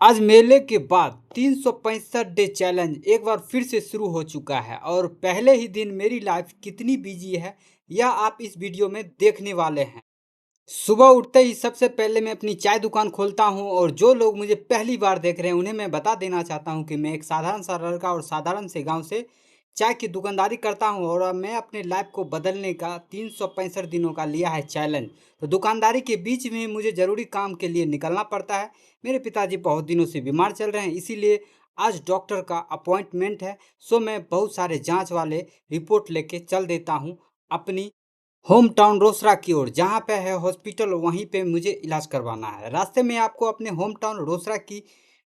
आज मेले के बाद 365 डे चैलेंज एक बार फिर से शुरू हो चुका है और पहले ही दिन मेरी लाइफ कितनी बिजी है यह आप इस वीडियो में देखने वाले हैं। सुबह उठते ही सबसे पहले मैं अपनी चाय दुकान खोलता हूं और जो लोग मुझे पहली बार देख रहे हैं उन्हें मैं बता देना चाहता हूं कि मैं एक साधारण सा लड़का और साधारण से गांव से चाय की दुकानदारी करता हूं और अब मैं अपने लाइफ को बदलने का 365 दिनों का लिया है चैलेंज। तो दुकानदारी के बीच में मुझे ज़रूरी काम के लिए निकलना पड़ता है। मेरे पिताजी बहुत दिनों से बीमार चल रहे हैं, इसीलिए आज डॉक्टर का अपॉइंटमेंट है। सो मैं बहुत सारे जांच वाले रिपोर्ट लेके चल देता हूँ अपनी होम टाउन रोसड़ा की ओर, जहाँ पे है हॉस्पिटल, वहीं पे मुझे इलाज करवाना है। रास्ते में आपको अपने होम टाउन रोसड़ा की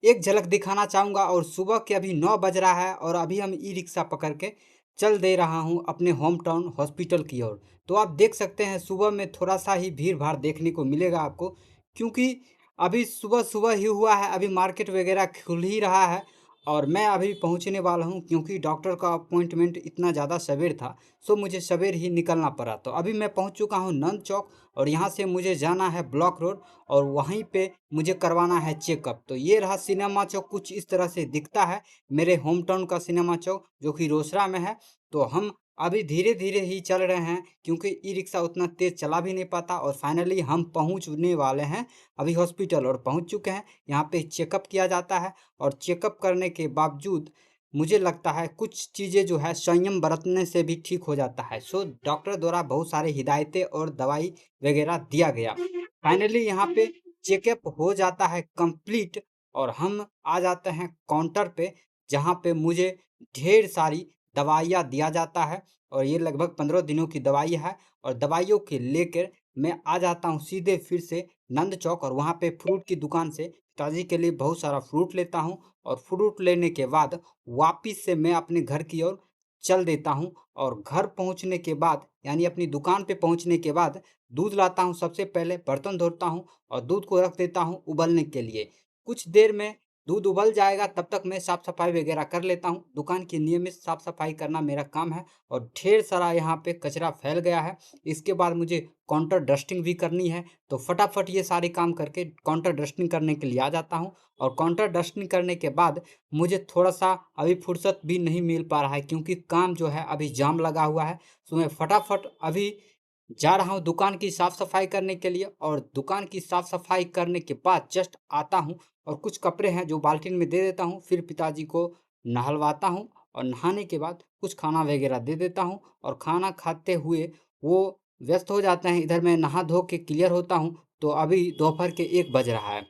एक झलक दिखाना चाहूँगा और सुबह के अभी 9 बज रहा है और अभी हम ई रिक्शा पकड़ के चल दे रहा हूँ अपने होम टाउन हॉस्पिटल की ओर। तो आप देख सकते हैं सुबह में थोड़ा सा ही भीड़ भाड़ देखने को मिलेगा आपको, क्योंकि अभी सुबह सुबह ही हुआ है, अभी मार्केट वगैरह खुल ही रहा है और मैं अभी पहुंचने वाला हूं, क्योंकि डॉक्टर का अपॉइंटमेंट इतना ज़्यादा सवेर था। सो मुझे सवेर ही निकलना पड़ा। तो अभी मैं पहुंच चुका हूं नंद चौक और यहां से मुझे जाना है ब्लॉक रोड और वहीं पे मुझे करवाना है चेकअप। तो ये रहा सिनेमा चौक, कुछ इस तरह से दिखता है मेरे होम टाउन का सिनेमा चौक, जो कि रोसड़ा में है। तो हम अभी धीरे धीरे ही चल रहे हैं, क्योंकि ई रिक्शा उतना तेज चला भी नहीं पाता और फाइनली हम पहुंचने वाले हैं अभी हॉस्पिटल और पहुंच चुके हैं। यहाँ पे चेकअप किया जाता है और चेकअप करने के बावजूद मुझे लगता है कुछ चीज़ें जो है संयम बरतने से भी ठीक हो जाता है। सो डॉक्टर द्वारा बहुत सारे हिदायतें और दवाई वगैरह दिया गया। फाइनली यहाँ पे चेकअप हो जाता है कंप्लीट और हम आ जाते हैं काउंटर पे, जहाँ पे मुझे ढेर सारी दवाइयाँ दिया जाता है और ये लगभग 15 दिनों की दवाई है। और दवाइयों के लेकर मैं आ जाता हूँ सीधे फिर से नंद चौक और वहाँ पे फ्रूट की दुकान से पिताजी के लिए बहुत सारा फ्रूट लेता हूँ और फ्रूट लेने के बाद वापिस से मैं अपने घर की ओर चल देता हूँ। और घर पहुँचने के बाद यानी अपनी दुकान पे पहुँचने के बाद दूध लाता हूँ, सबसे पहले बर्तन धोता हूँ और दूध को रख देता हूँ उबलने के लिए। कुछ देर में दूध उबल जाएगा, तब तक मैं साफ़ सफाई वगैरह कर लेता हूँ। दुकान की नियमित साफ़ सफाई करना मेरा काम है और ढेर सारा यहाँ पे कचरा फैल गया है। इसके बाद मुझे काउंटर डस्टिंग भी करनी है, तो फटाफट ये सारे काम करके काउंटर डस्टिंग करने के लिए आ जाता हूँ। और काउंटर डस्टिंग करने के बाद मुझे थोड़ा-सा अभी फुर्सत भी नहीं मिल पा रहा है, क्योंकि काम जो है अभी जाम लगा हुआ है। तो मैं फटाफट अभी जा रहा हूँ दुकान की साफ-सफाई करने के लिए और दुकान की साफ-सफाई करने के बाद जस्ट आता हूँ और कुछ कपड़े हैं जो बाल्टी में दे देता हूँ। फिर पिताजी को नहलवाता हूँ और नहाने के बाद कुछ खाना वगैरह दे देता हूँ और खाना खाते हुए वो व्यस्त हो जाते हैं। इधर मैं नहा धो के क्लियर होता हूँ, तो अभी दोपहर के 1 बज रहा है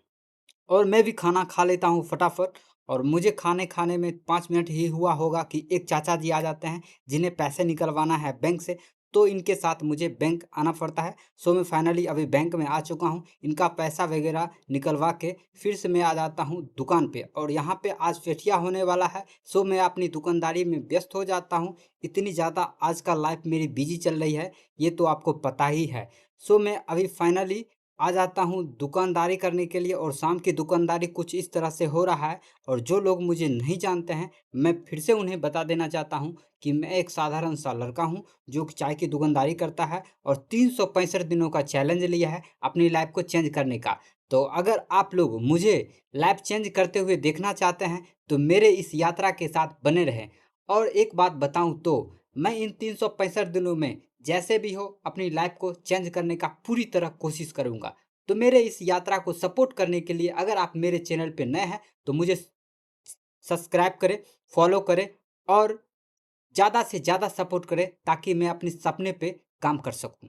और मैं भी खाना खा लेता हूँ फटाफट। और मुझे खाने में 5 मिनट ही हुआ होगा कि एक चाचा जी आ जाते हैं, जिन्हें पैसे निकलवाना है बैंक से, तो इनके साथ मुझे बैंक आना पड़ता है। सो मैं फाइनली अभी बैंक में आ चुका हूँ। इनका पैसा वगैरह निकलवा के फिर से मैं आ जाता हूँ दुकान पे और यहाँ पे आज पेठिया होने वाला है। सो मैं अपनी दुकानदारी में व्यस्त हो जाता हूँ। इतनी ज़्यादा आज का लाइफ मेरी बिजी चल रही है, ये तो आपको पता ही है। सो मैं अभी फाइनली आ जाता हूँ दुकानदारी करने के लिए और शाम की दुकानदारी कुछ इस तरह से हो रहा है। और जो लोग मुझे नहीं जानते हैं, मैं फिर से उन्हें बता देना चाहता हूँ कि मैं एक साधारण सा लड़का हूँ जो कि चाय की दुकानदारी करता है और 365 दिनों का चैलेंज लिया है अपनी लाइफ को चेंज करने का। तो अगर आप लोग मुझे लाइफ चेंज करते हुए देखना चाहते हैं तो मेरे इस यात्रा के साथ बने रहें। और एक बात बताऊं तो मैं इन 365 दिनों में जैसे भी हो अपनी लाइफ को चेंज करने का पूरी तरह कोशिश करूंगा। तो मेरे इस यात्रा को सपोर्ट करने के लिए अगर आप मेरे चैनल पे नए हैं तो मुझे सब्सक्राइब करें, फॉलो करें और ज़्यादा से ज़्यादा सपोर्ट करें, ताकि मैं अपने सपने पे काम कर सकूं।